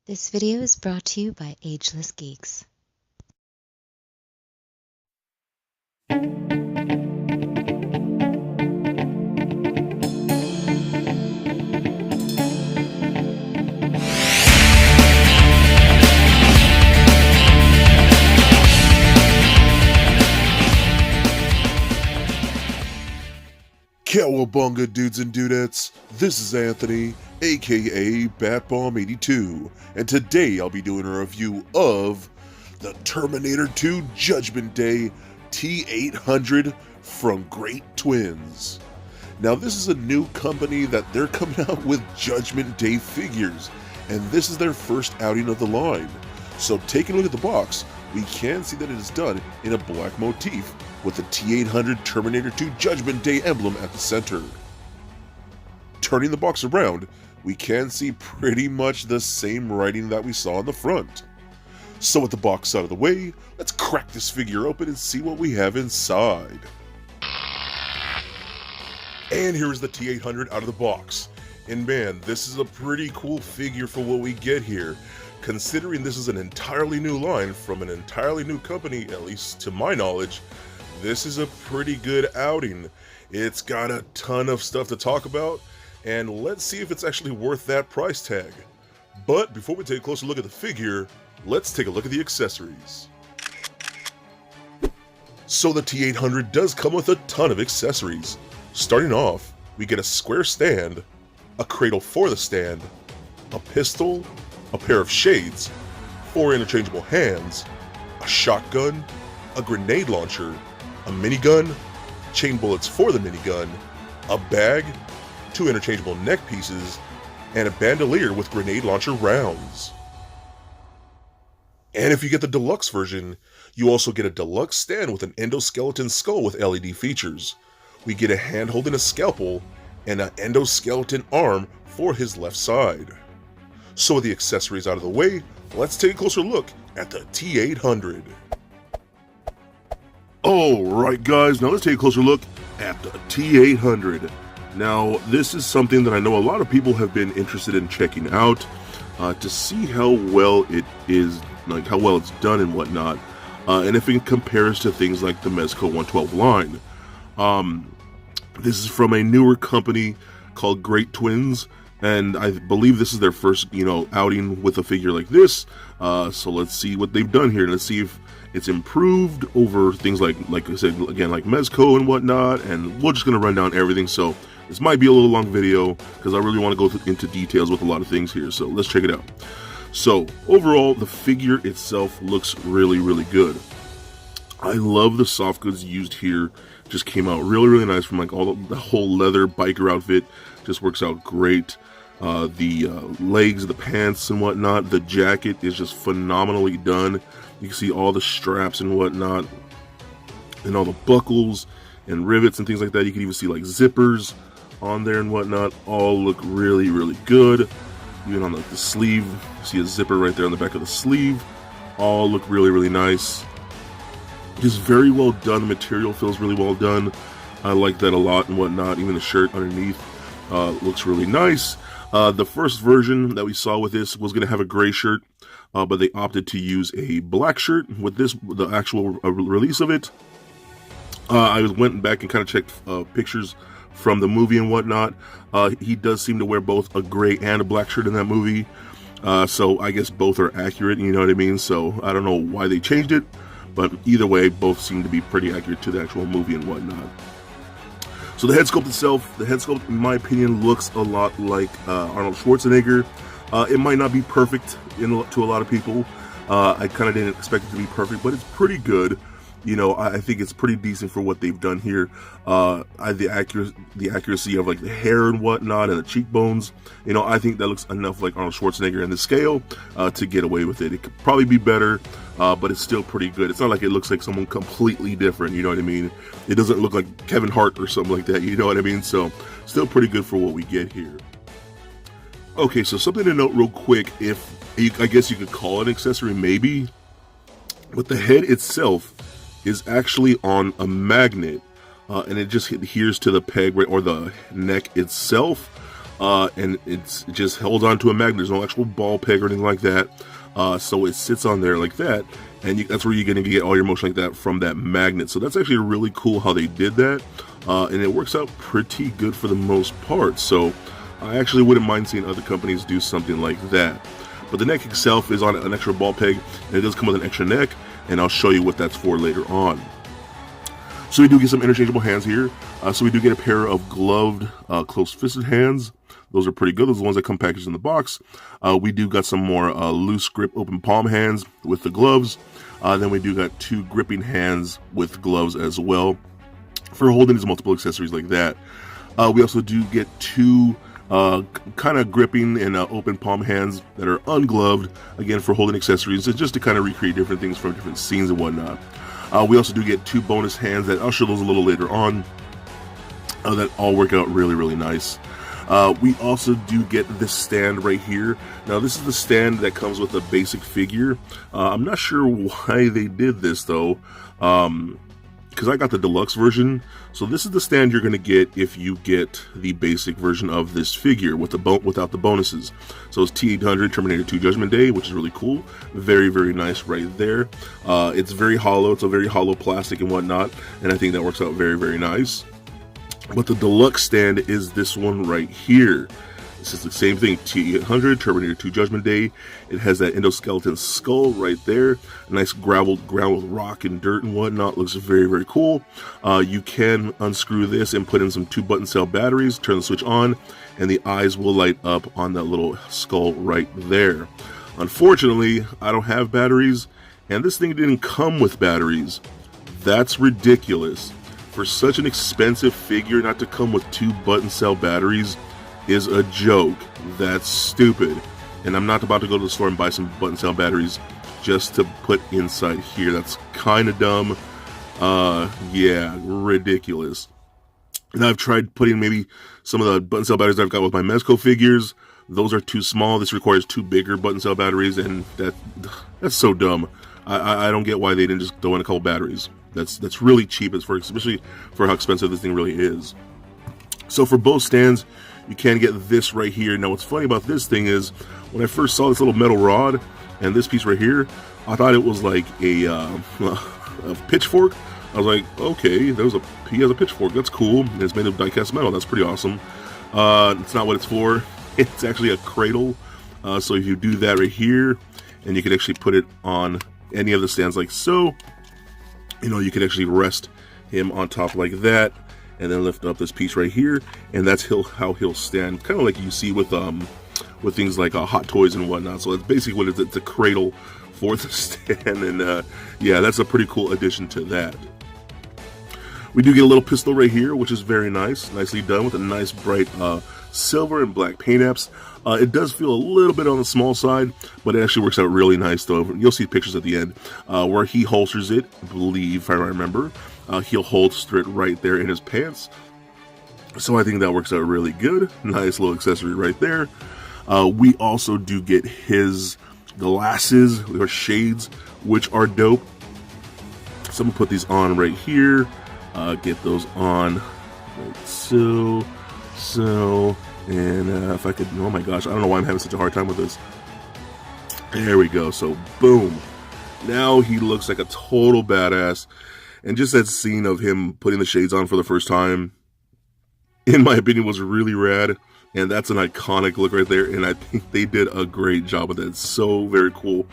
This video is brought to you by Ageless Geeks. Cowabunga dudes and dudettes, this is Anthony, aka Batbomb82, and today I'll be doing a review of the Terminator 2 Judgment Day T-800 from Great Twins. Now this is a new company that they're coming out with Judgment Day figures, and this is their first outing of the line. So taking a look at the box, we can see that it is done in a black motif with the T-800 Terminator 2 Judgment Day emblem at the center. Turning the box around, we can see pretty much the same writing that we saw on the front. So with the box out of the way, let's crack this figure open and see what we have inside. And here is the T-800 out of the box. And man, this is a pretty cool figure for what we get here. Considering this is an entirely new line from an entirely new company, at least to my knowledge, this is a pretty good outing. It's got a ton of stuff to talk about, and let's see if it's actually worth that price tag. But before we take a closer look at the figure, let's take a look at the accessories. So the T-800 does come with a ton of accessories. Starting off, we get a square stand, a cradle for the stand, a pistol, a pair of shades, 4 interchangeable hands, a shotgun, a grenade launcher, a minigun, chain bullets for the minigun, a bag, 2 interchangeable neck pieces, and a bandolier with grenade launcher rounds. And if you get the deluxe version, you also get a deluxe stand with an endoskeleton skull with LED features. We get a hand holding a scalpel and an endoskeleton arm for his left side. So with the accessories out of the way, let's take a closer look at the T-800. Alright guys, now let's take a closer look at the T-800. Now this is something that I know a lot of people have been interested in checking out to see how well it is, like how well it's done and whatnot, and if it compares to things like the Mezco 112 line. This is from a newer company called Great Twins, and I believe this is their first, outing with a figure like this. So let's see what they've done here. Let's see if it's improved over things like I said, again, like Mezco and whatnot. And we're just going to run down everything. So this might be a little long video because I really want to go into details with a lot of things here. So let's check it out. So overall, the figure itself looks really, really good. I love the soft goods used here. Just came out really, really nice from like the whole leather biker outfit. Just works out great. The legs, the pants and whatnot, the jacket is just phenomenally done. You can see all the straps and whatnot, and all the buckles and rivets and things like that. You can even see like zippers on there and whatnot. All look really, really good. Even on the sleeve, you see a zipper right there on the back of the sleeve. All look really, really nice. Just very well done. The material feels really well done. I like that a lot and whatnot. Even the shirt underneath looks really nice. The first version that we saw with this was going to have a gray shirt, but they opted to use a black shirt with this, the actual release of it. I went back and kind of checked pictures from the movie and whatnot. He does seem to wear both a gray and a black shirt in that movie, so I guess both are accurate, you know what I mean? So I don't know why they changed it, but either way, both seem to be pretty accurate to the actual movie and whatnot. So the head sculpt itself, in my opinion, looks a lot like Arnold Schwarzenegger. It might not be perfect to a lot of people. I kind of didn't expect it to be perfect, but it's pretty good. I think it's pretty decent for what they've done here. The accuracy of like the hair and whatnot and the cheekbones, I think that looks enough like Arnold Schwarzenegger in the scale to get away with it. It could probably be better, but it's still pretty good. It's not like it looks like someone completely different, you know what I mean? It doesn't look like Kevin Hart or something like that, you know what I mean? So still pretty good for what we get here. Okay, so something to note real quick, I guess you could call it an accessory maybe, but the head itself is actually on a magnet, and it just adheres to the peg or the neck itself. and it just holds on to a magnet. There's no actual ball peg or anything like that. So it sits on there like that, and that's where you're going to get all your motion like that from that magnet. So that's actually really cool how they did that, and it works out pretty good for the most part. So I actually wouldn't mind seeing other companies do something like that. But the neck itself is on an extra ball peg, and it does come with an extra neck, and I'll show you what that's for later on. So we do get some interchangeable hands here. So we do get a pair of gloved, close-fisted hands. Those are pretty good. Those are the ones that come packaged in the box. We do got some more loose grip open palm hands with the gloves. Then we do got 2 gripping hands with gloves as well for holding these multiple accessories like that. We also do get 2 kind of gripping and open palm hands that are ungloved, again for holding accessories, just to kind of recreate different things from different scenes and whatnot. We also do get 2 bonus hands that I'll show those a little later on, that all work out really, really nice. We also do get this stand right here. Now this is the stand that comes with a basic figure. I'm not sure why they did this though, because I got the deluxe version. So this is the stand you're going to get if you get the basic version of this figure with without the bonuses. So it's T-800 Terminator 2 Judgment Day, which is really cool. Very, very nice right there. It's very hollow. It's a very hollow plastic and whatnot, and I think that works out very, very nice. But the deluxe stand is this one right here. This is the same thing, T-800 Terminator 2 Judgment Day. It has that endoskeleton skull right there. A nice graveled ground with rock and dirt and whatnot. Looks very, very cool. You can unscrew this and put in some 2-button cell batteries, turn the switch on, and the eyes will light up on that little skull right there. Unfortunately, I don't have batteries, and this thing didn't come with batteries. That's ridiculous. For such an expensive figure not to come with 2-button cell batteries is a joke. That's stupid. And I'm not about to go to the store and buy some button cell batteries just to put inside here. That's kind of dumb. Yeah, ridiculous. And I've tried putting maybe some of the button cell batteries I've got with my Mezco figures. Those are too small. This requires 2 bigger button cell batteries, and that's so dumb. I don't get why they didn't just throw in a couple batteries. That's really cheap, especially for how expensive this thing really is. So for both stands, you can get this right here. Now what's funny about this thing is, when I first saw this little metal rod and this piece right here, I thought it was like a pitchfork. I was like, okay, he has a pitchfork. That's cool. And it's made of die-cast metal. That's pretty awesome. It's not what it's for. It's actually a cradle. So if you do that right here, and you can actually put it on any of the stands like so, you can actually rest him on top like that, and then lift up this piece right here, and that's how he'll stand, kind of like you see with things like Hot Toys and whatnot. So that's basically what it is. It's a cradle for the stand, and yeah, that's a pretty cool addition to that. We do get a little pistol right here, which is very nice, nicely done with a nice bright silver and black paint apps. It does feel a little bit on the small side, but it actually works out really nice though. You'll see pictures at the end where he holsters it, I believe, if I remember. He'll holster it right there in his pants. So I think that works out really good. Nice little accessory right there. We also do get his glasses or shades, which are dope. So I'm gonna put these on right here. Get those on like so. And if I could, oh my gosh, I don't know why I'm having such a hard time with this. There we go. So boom. Now he looks like a total badass. And just that scene of him putting the shades on for the first time, in my opinion, was really rad. And that's an iconic look right there. And I think they did a great job with it. So very cool.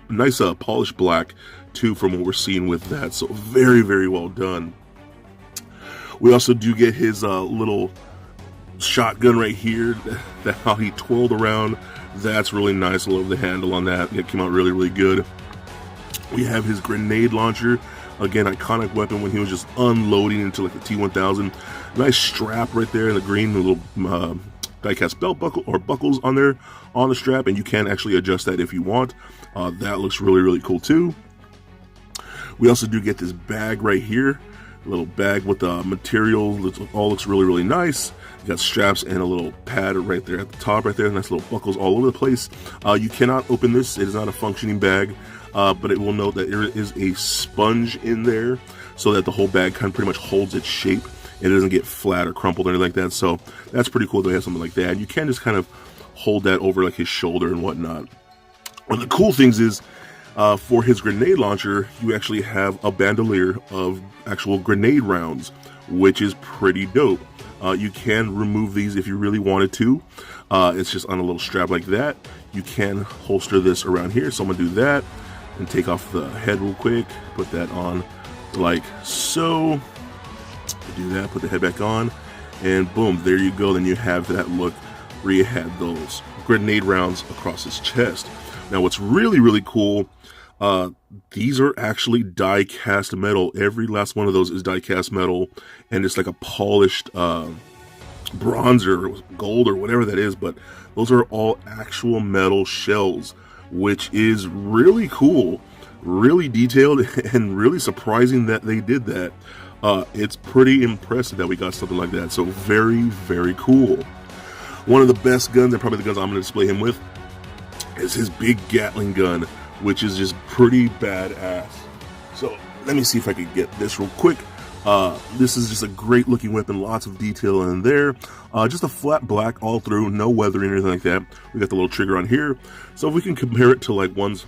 Nice polished black too from what we're seeing with that. So very, very well done. We also do get his little shotgun right here, that how he twirled around. That's really nice. I love the handle on that. It came out really, really good. We have his grenade launcher. Again, iconic weapon when he was just unloading into like the T-1000. Nice strap right there in the green, the little die-cast belt buckle or buckles on there on the strap, and you can actually adjust that if you want. That looks really, really cool too. We also do get this bag right here, a little bag with material. It all looks really, really nice. You got straps and a little pad right there at the top right there. Nice little buckles all over the place. You cannot open this. It is not a functioning bag, but it will note that there is a sponge in there so that the whole bag kind of pretty much holds its shape and it doesn't get flat or crumpled or anything like that. So that's pretty cool to have something like that. You can just kind of hold that over like his shoulder and whatnot. One of the cool things is for his grenade launcher, you actually have a bandolier of actual grenade rounds, which is pretty dope. You can remove these if you really wanted to. It's just on a little strap like that. You can holster this around here, so I'm gonna do that and take off the head real quick, put that on like so. Do that, put the head back on, and boom, there you go. Then you have that look where you had those grenade rounds across his chest. Now what's really cool, these are actually die cast metal. Every last one of those is die cast metal, and it's like a polished bronze or gold or whatever that is, but those are all actual metal shells, which is really cool, really detailed, and really surprising that they did that. It's pretty impressive that we got something like that, so very cool. One of the best guns, and probably the guns I'm going to display him with, is his big Gatling gun, which is just pretty badass. So let me see if I can get this real quick. This is just a great looking weapon, lots of detail in there. Just a flat black all through, no weathering or anything like that. We got the little trigger on here. So if we can compare it to like ones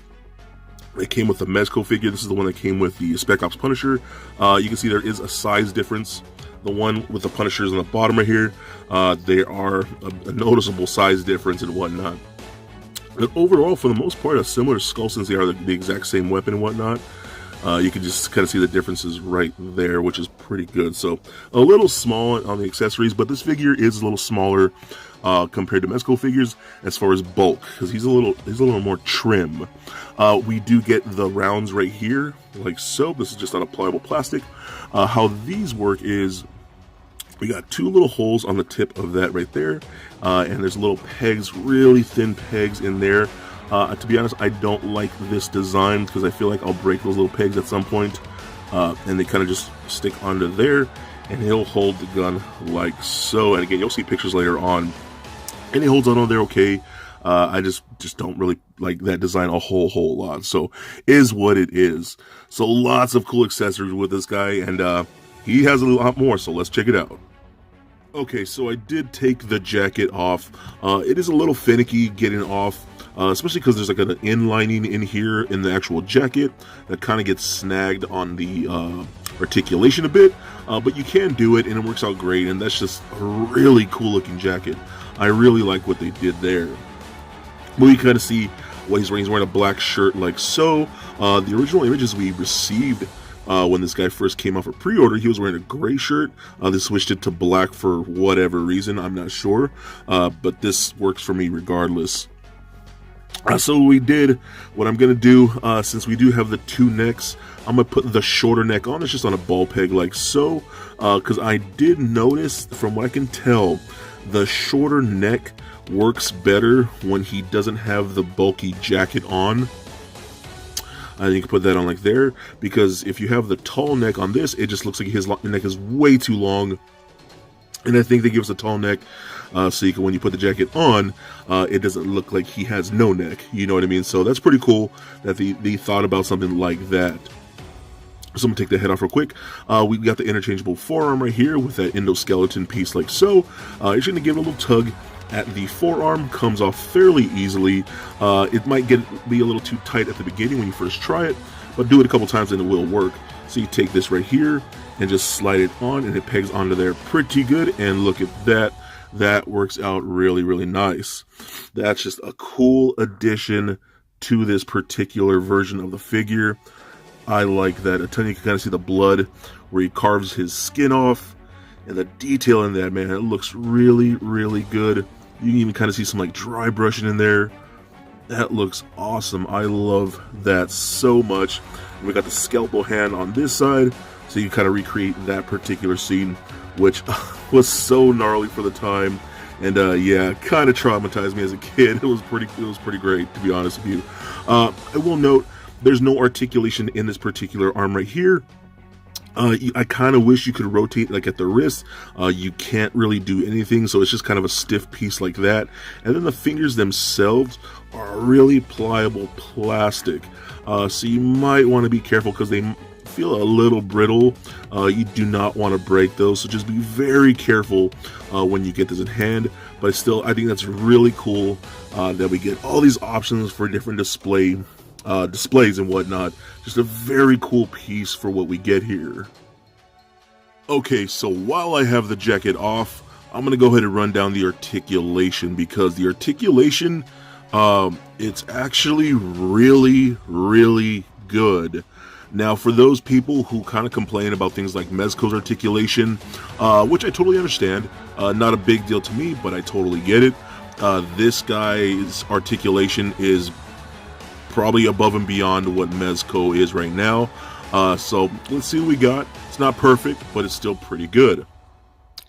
that came with the Mezco figure, this is the one that came with the Spec Ops Punisher. You can see there is a size difference. The one with the Punishers on the bottom right here, they are a noticeable size difference and whatnot. But overall, for the most part, a similar skull, since they are the exact same weapon and whatnot. You can just kind of see the differences right there, which is pretty good. So a little small on the accessories, but this figure is a little smaller compared to Mezco figures as far as bulk, because he's a little more trim. We do get the rounds right here, like so. This is just on a pliable plastic. How these work is we got two little holes on the tip of that right there, and there's little pegs, really thin pegs in there. To be honest, I don't like this design because I feel like I'll break those little pegs at some point, and they kind of just stick onto there, and he'll hold the gun like so. And again, you'll see pictures later on, and he holds on there okay. I just don't really like that design a whole lot. So is what it is. So lots of cool accessories with this guy, and he has a lot more. So let's check it out. Okay, so I did take the jacket off. It is a little finicky getting off, especially because there's like an inlining in here in the actual jacket that kind of gets snagged on the articulation a bit, but you can do it and it works out great, and that's just a really cool looking jacket. I really like what they did there. But you kind of see what he's wearing. He's wearing a black shirt like so. The original images we received when this guy first came out for pre-order, he was wearing a gray shirt. They switched it to black for whatever reason, I'm not sure, but this works for me regardless. So we did what I'm gonna do, since we do have the two necks, I'm gonna put the shorter neck on. It's just on a ball peg like so, because I did notice, from what I can tell, the shorter neck works better when he doesn't have the bulky jacket on. I think you can put that on like there, because if you have the tall neck on this, it just looks like his neck is way too long. And I think they give us a tall neck, so you can, when you put the jacket on, it doesn't look like he has no neck. You know what I mean? So that's pretty cool that they thought about something like that. So I'm gonna take the head off real quick. We got the interchangeable forearm right here with that endoskeleton piece like so. You're just gonna give it a little tug at the forearm, comes off fairly easily. It might be a little too tight at the beginning when you first try it, but do it a couple times and it will work. So you take this right here and just slide it on, and it pegs onto there pretty good. And look at that. That works out really nice. That's just a cool addition to this particular version of the figure. I like that a ton. You can kind of see the blood where he carves his skin off, and the detail in that, man, it looks really good. You can even kind of see some like dry brushing in there. That looks awesome. I love that so much. And we got the scalpel hand on this side, so you kind of recreate that particular scene, which was so gnarly for the time. And yeah, kind of traumatized me as a kid. It was pretty great, to be honest with you. I will note, there's no articulation in this particular arm right here. I kind of wish you could rotate like at the wrist. You can't really do anything, so it's just kind of a stiff piece like that. And then the fingers themselves are really pliable plastic, so you might want to be careful, because they feel a little brittle. You do not want to break those, so just be very careful when you get this in hand. But still, I think that's really cool that we get all these options for different displays and whatnot. Just a very cool piece for what we get here. Okay, so while I have the jacket off, I'm going to go ahead and run down the articulation, because the articulation, it's actually really, really good. Now, for those people who kind of complain about things like Mezco's articulation, which I totally understand, not a big deal to me, but I totally get it. This guy's articulation is probably above and beyond what Mezco is right now. So let's see what we got. It's not perfect, but it's still pretty good.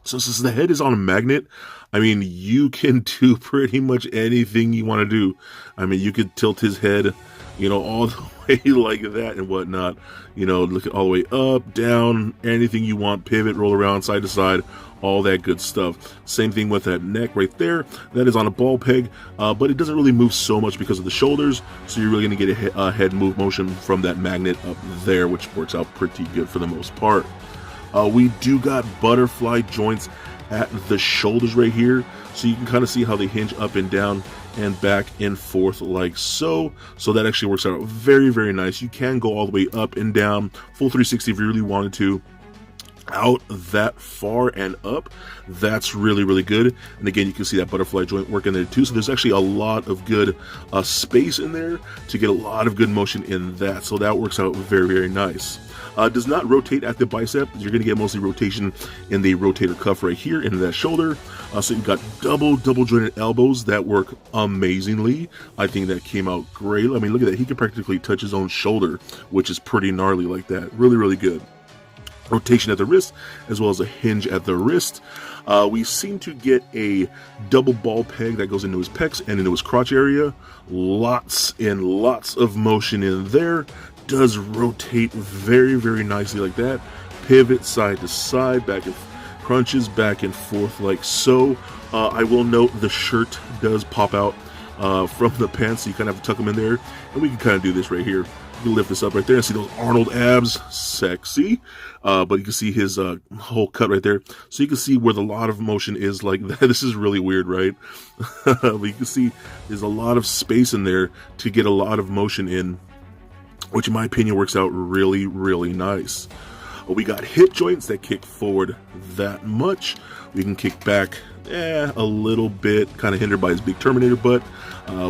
So since the head is on a magnet, I mean, you can do pretty much anything you want to do. I mean, you could tilt his head, you know, all the way like that and whatnot. You know, look at all the way up, down, anything you want, pivot, roll around, side to side, all that good stuff. Same thing with that neck right there. That is on a ball peg, but it doesn't really move so much because of the shoulders, so you're really going to get a head move motion from that magnet up there, which works out pretty good for the most part. We do got butterfly joints at the shoulders right here, so you can kind of see how they hinge up and down and back and forth like so. So that actually works out very, very nice. You can go all the way up and down, full 360 if you really wanted to. Out that far and up, that's really, really good. And again, you can see that butterfly joint working there too, so there's actually a lot of good space in there to get a lot of good motion in that, so that works out very, very nice. Does not rotate at the bicep. You're going to get mostly rotation in the rotator cuff right here into that shoulder. So you've got double jointed elbows that work amazingly. I think that came out great. I mean, look at that. He can practically touch his own shoulder, which is pretty gnarly like that. Really, really good. Rotation at the wrist, as well as a hinge at the wrist. We seem to get a double ball peg that goes into his pecs and into his crotch area. Lots and lots of motion in there. Does rotate very, very nicely like that. Pivot side to side, back and crunches back and forth like so. I will note the shirt does pop out from the pants, so you kind of have to tuck them in there. And we can kind of do this right here. You can lift this up right there and see those Arnold abs. Sexy. But you can see his whole cut right there. So you can see where the lot of motion is like that. This is really weird, right? But you can see there's a lot of space in there to get a lot of motion in, which in my opinion works out really, really nice. We got hip joints that kick forward that much. We can kick back a little bit, kind of hindered by his big Terminator butt.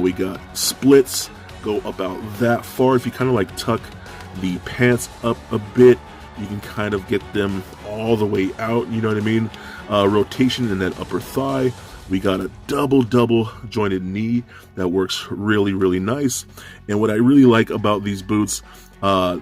We got splits, go about that far. If you kind of like tuck the pants up a bit, you can kind of get them all the way out, you know what I mean? Rotation in that upper thigh. We got a double jointed knee that works really, really nice. And what I really like about these boots,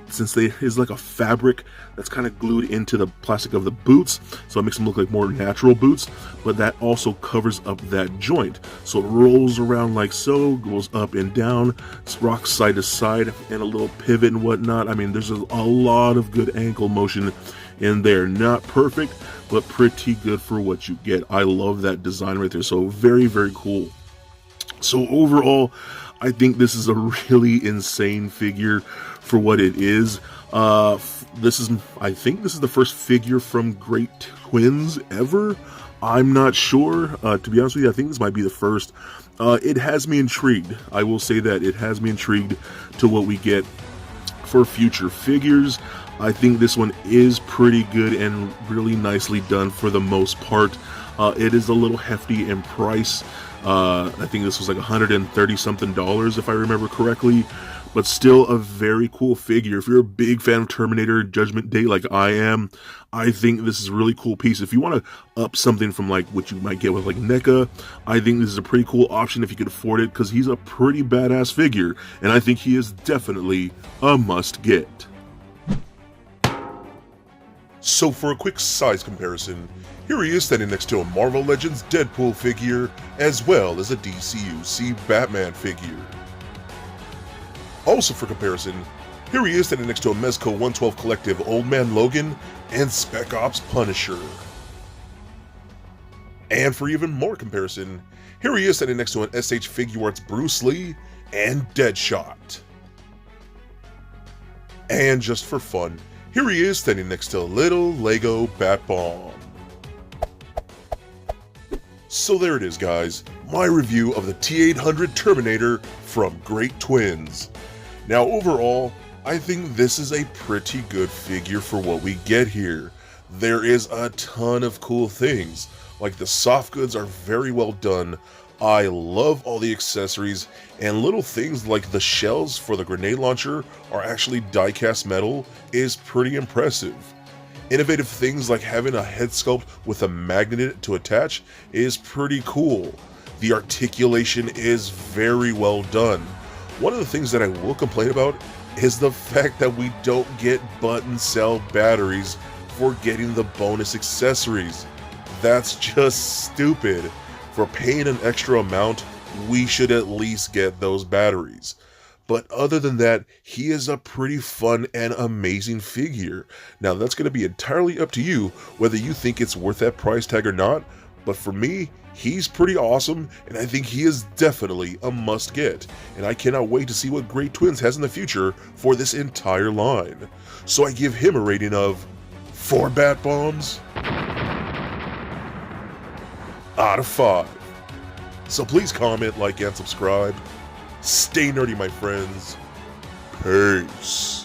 since they is like a fabric that's kind of glued into the plastic of the boots, so it makes them look like more natural boots, but that also covers up that joint. So it rolls around like so, goes up and down, rocks side to side, and a little pivot and whatnot. I mean, there's a lot of good ankle motion in there. Not perfect, but pretty good for what you get. I love that design right there. So very, very cool. So overall, I think this is a really insane figure for what it is. I think this is the first figure from Great Twins ever. I'm not sure. To be honest with you, I think this might be the first. It has me intrigued. I will say that it has me intrigued to what we get for future figures. I think this one is pretty good and really nicely done for the most part. It is a little hefty in price. I think this was like $130 something if I remember correctly, but still a very cool figure. If you're a big fan of Terminator Judgment Day like I am, I think this is a really cool piece. If you want to up something from like what you might get with like NECA, I think this is a pretty cool option if you could afford it, because he's a pretty badass figure, and I think he is definitely a must get. So for a quick size comparison, here he is standing next to a Marvel Legends Deadpool figure, as well as a DCUC Batman figure. Also for comparison, here he is standing next to a Mezco 112 Collective Old Man Logan and Spec Ops Punisher. And for even more comparison, here he is standing next to an SH Figuarts Bruce Lee and Deadshot. And just for fun, Here he is standing next to a little Lego bat bomb. So there it is, guys, my review of the T-800 Terminator from Great Twins. Now overall, I think this is a pretty good figure for what we get here. There is a ton of cool things, like the soft goods are very well done. I love all the accessories, and little things like the shells for the grenade launcher are actually die-cast metal is pretty impressive. Innovative things like having a head sculpt with a magnet to attach is pretty cool. The articulation is very well done. One of the things that I will complain about is the fact that we don't get button cell batteries for getting the bonus accessories. That's just stupid. For paying an extra amount, we should at least get those batteries. But other than that, he is a pretty fun and amazing figure. Now that's going to be entirely up to you whether you think it's worth that price tag or not, but for me, he's pretty awesome, and I think he is definitely a must get, and I cannot wait to see what Great Twins has in the future for this entire line. So I give him a rating of 4 bat bombs out of 5. So please comment, like, and subscribe. Stay nerdy, my friends. Peace.